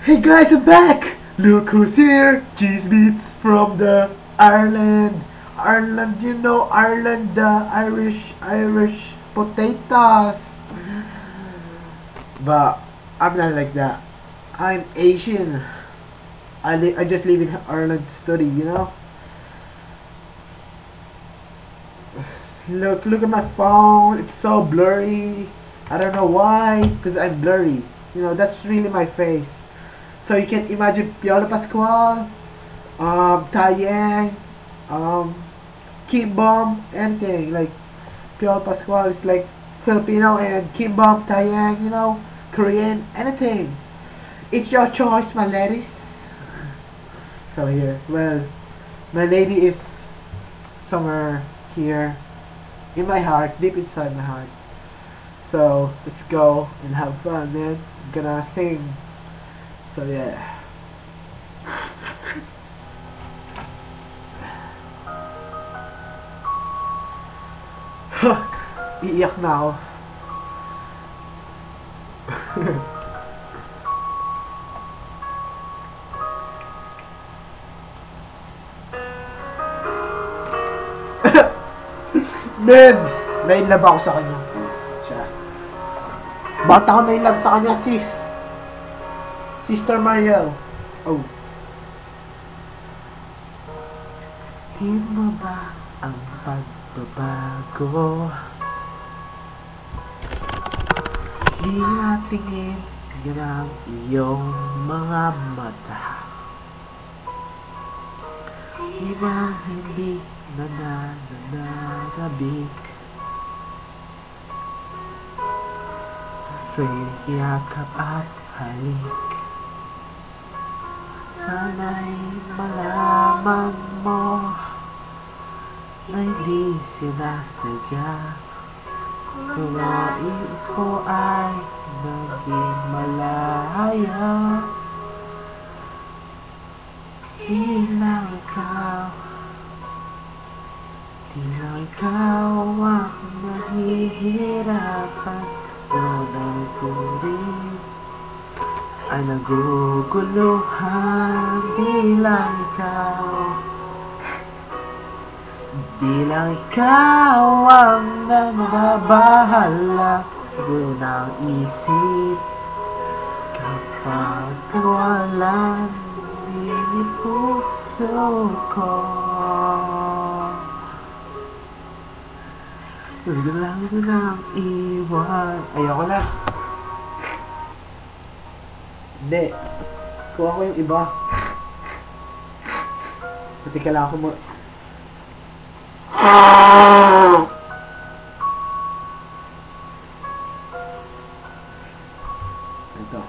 Hey guys, I'm back! Look who's here! Cheese beats from the Ireland. Ireland, you know Ireland, the Irish potatoes. But I'm not like that. I'm Asian. I just live in Ireland to study, you know? Look at my phone. It's so blurry. I don't know why, because I'm blurry. You know, that's really my face. So you can imagine Piolo Pascual, Taeyang, Kim Bom, anything. Like Piolo Pascual is like Filipino and Kim Bom, Taeyang, you know, Korean, anything. It's your choice, my ladies. So here, well, my lady is somewhere here in my heart, deep inside my heart. So let's go and have fun, man. I'm gonna sing. So yeah. Iiyak na ako. Man, nainlove ako sa kanya. Siya. Bakit ako nainlove sa kanya, sis? Sister Mariel. Oh. Sin mo ba ang pagbabago? Di natingin yun ang iyong mga mata. Di na hindi nananabik. Sa'yo yakap at halik. Sana'y malaman mo na hindi sinasadya. Kung nais ko ay naging malaya. Di lang ikaw ang nahihirapan. Unang turing ay naguguluhan. Di lang ikaw ang nagbabahala. Siguro ng isip kapag walang di puso ko. Lang nang iwan. Ayoko na. Hindi. Kuha ko yung iba. Pati kailangan ko mo. Ito.